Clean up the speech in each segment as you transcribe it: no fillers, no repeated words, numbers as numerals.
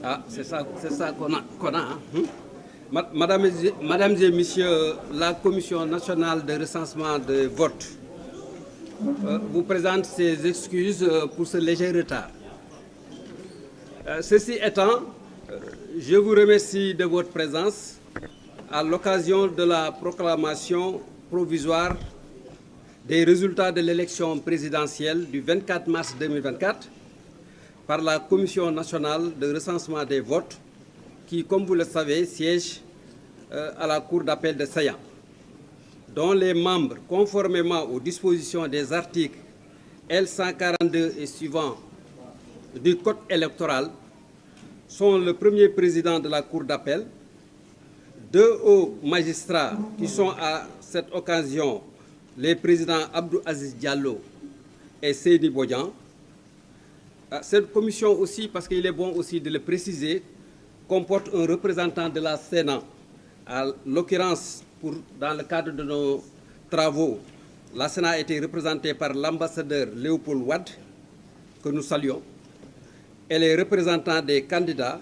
Ah, c'est ça qu'on a. Hein. Mesdames et messieurs, la Commission nationale de recensement de vote vous présente ses excuses pour ce léger retard. Ceci étant, je vous remercie de votre présence à l'occasion de la proclamation provisoire des résultats de l'élection présidentielle du 24 mars 2024 par la Commission nationale de recensement des votes qui, comme vous le savez, siège à la Cour d'appel de Saillant, dont les membres, conformément aux dispositions des articles L142 et suivants du Code électoral, sont le premier président de la Cour d'appel, deux hauts magistrats qui sont à cette occasion les présidents Abdou Aziz Diallo et Seydi Bodian. Cette commission aussi, parce qu'il est bon aussi de le préciser, comporte un représentant de la Sénat. À l'occurrence, dans le cadre de nos travaux, la Sénat a été représentée par l'ambassadeur Léopold Wade, que nous saluons, et les représentants des candidats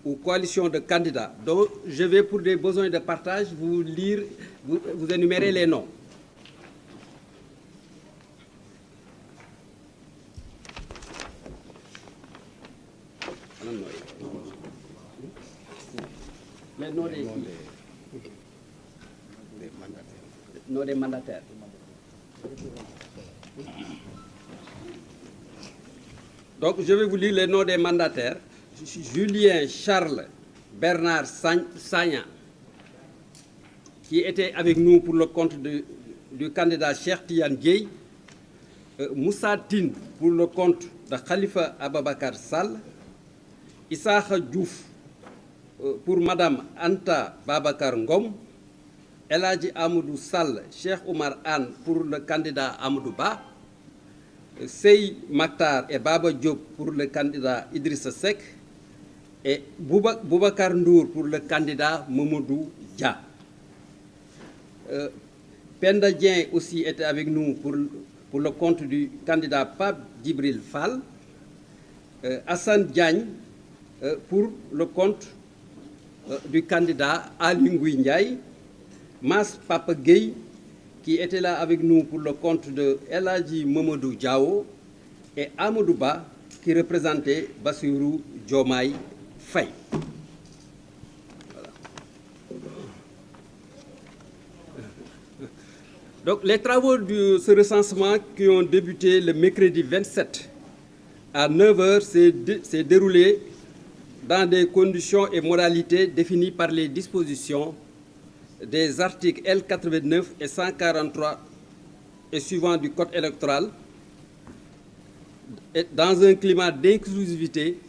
ou coalitions de candidats, dont je vais, pour des besoins de partage, vous énumérer les noms. Les noms des mandataires. Donc, je vais vous lire les noms des mandataires. Julien Charles Bernard Sagna, qui était avec nous pour le compte du candidat Cheikh Tidiane Dièye, Moussa Tine pour le compte de Khalifa Ababakar Sall, Issakha Diouf pour Madame Anta Babakar Ngom, Eladji Amadou Sall, Cheikh Oumar Anne pour le candidat Amadou Ba, Sey Maktar et Baba Diop pour le candidat Idrissa Seck, et Boubacar Ndour pour le candidat Mamadou Dia. Penda Dieng aussi était avec nous pour le compte du candidat Pape Djibril Fall, Hassan Diagne pour le compte du candidat Ali Ngouille Ndiaye, Mas Papa Gueye, qui était là avec nous pour le compte de Eladji Mamadou Diao, et Amadou Ba, qui représentait Bassirou Diomaye Faye. Voilà. Donc, les travaux de ce recensement qui ont débuté le mercredi 27 à 9h s'est déroulé dans des conditions et modalités définies par les dispositions des articles L89 et 143 et suivants du Code électoral, et dans un climat d'inclusivité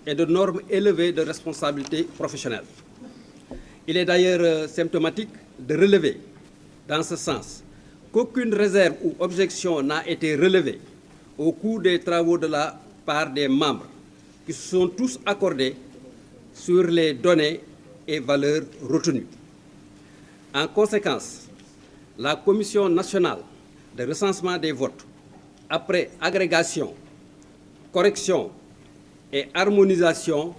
et de normes élevées de responsabilité professionnelle. Il est d'ailleurs symptomatique de relever, dans ce sens, qu'aucune réserve ou objection n'a été relevée au cours des travaux de la part des membres, qui se sont tous accordés sur les données et valeurs retenues. En conséquence, la Commission nationale de recensement des votes, après agrégation, correction et harmonisation,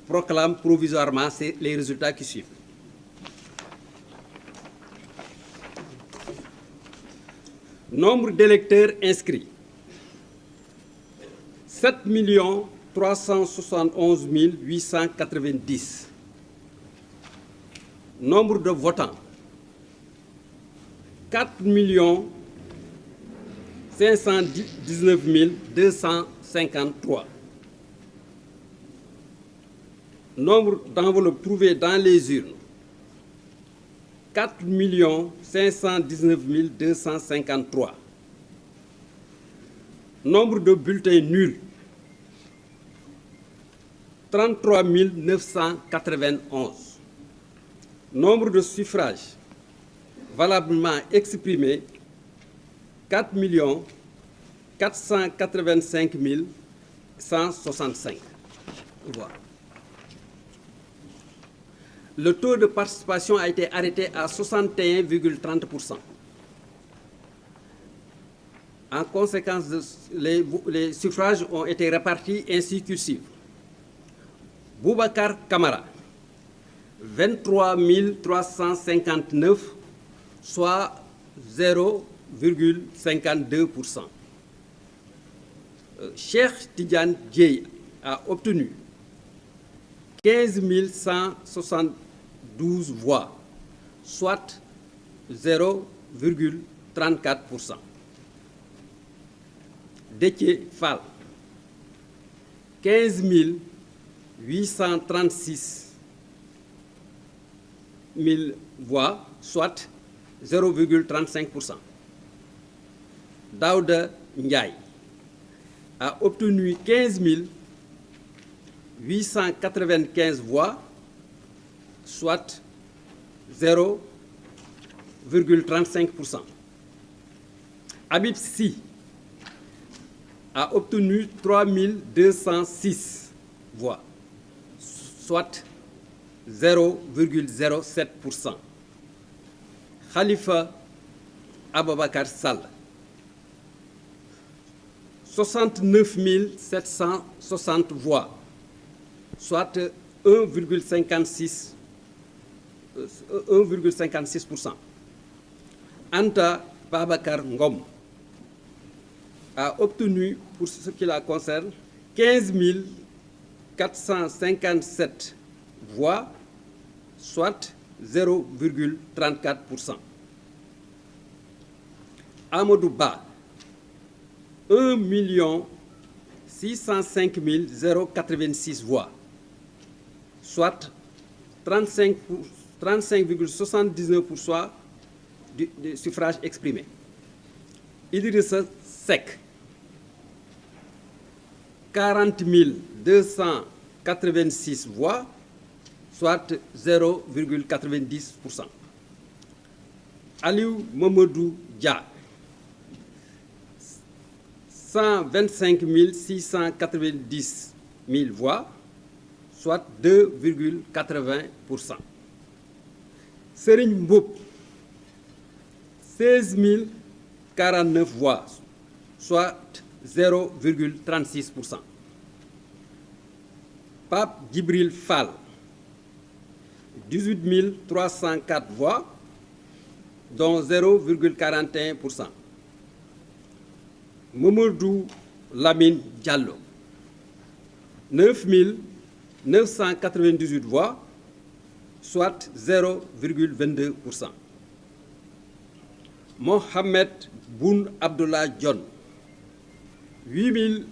proclame provisoirement les résultats qui suivent. Nombre d'électeurs inscrits, 7 371 890. Nombre de votants, 4 519 253. Nombre d'enveloppes trouvées dans les urnes, 4 519 253. Nombre de bulletins nuls, 33 991. Nombre de suffrages valablement exprimés, 4 485 165. Voilà. Le taux de participation a été arrêté à 61,30%. En conséquence, les suffrages ont été répartis ainsi que suit. Boubacar Camara, 23 359, soit 0,52%. Cheikh Tidiane Dieye a obtenu 15 172 voix, soit 0,34%. Déthié Fall, 15 836 000 voix, soit 0,35%. Daouda Ndiaye a obtenu 15 895 voix, soit 0,35%. Habib Sy a obtenu 3 206 voix, soit 0,07%. Khalifa Ababakar Sall, 69 760 voix, soit 1,56%. Anta Babakar Ngom a obtenu, pour ce qui la concerne, 15 457 voix, soit 0,34%. Amadou Ba, 1 605 086 voix, soit 35,79% du suffrage exprimé. Idrissa Seck, 40 286 voix, soit 0,90%. Aliou Mamadou Dia, 125 690 000 voix, soit 2,80%. Serigne Mboup, 16 049 voix, soit 0,36%. Pape Djibril Fall, 18 304 voix, dont 0,41%. Mamadou Lamine Diallo, 9 998 voix, soit 0,22%. Mohamed Boun Abdallah Dionne, 8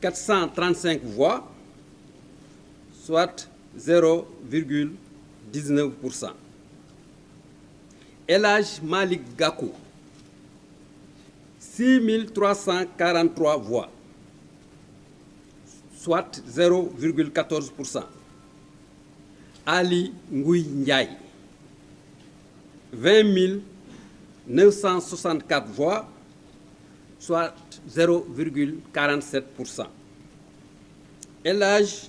435 voix, soit 0,19%. El Hadj Malick Gakou, 6 343 voix, soit 0,14%. Ali Ngouille Ndiaye, 20 964 voix, soit 0,47%. El Hadj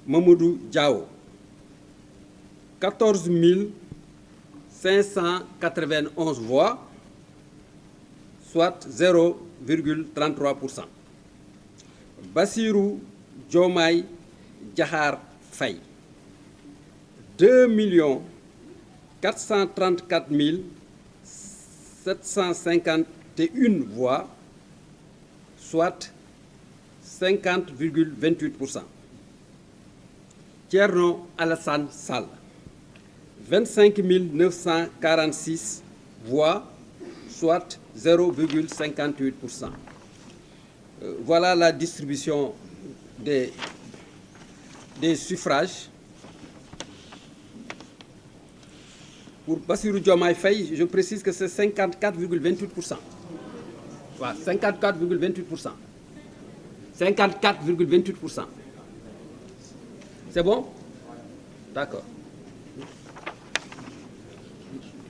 Mamadou Diao, 14 591 voix, soit 0,33%. Bassirou Diomaye Diakhar Faye, 2 434 751 voix, soit 50,28%. Thierno Alassane Sall, 25 946 voix, soit 0,58%. Voilà la distribution des suffrages. Pour Bassirou Diomaye Faye, je précise que c'est 54,28%. Voilà, 54,28%. 54,28%. C'est bon? D'accord.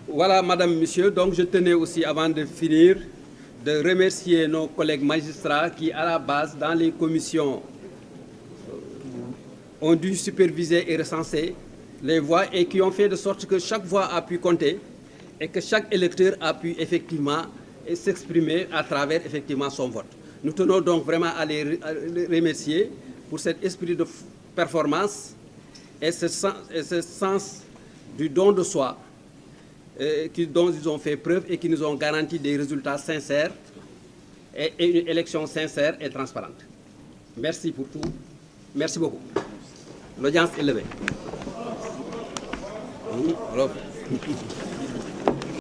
Voilà, madame, monsieur. Donc, je tenais aussi, avant de finir, de remercier nos collègues magistrats qui, à la base, dans les commissions, ont dû superviser et recenser les voix et qui ont fait de sorte que chaque voix a pu compter et que chaque électeur a pu effectivement s'exprimer à travers effectivement son vote. Nous tenons donc vraiment à les remercier pour cet esprit de performance et ce sens du don de soi dont ils ont fait preuve et qui nous ont garanti des résultats sincères et une élection sincère et transparente. Merci pour tout. Merci beaucoup. L'audience est levée. Alors.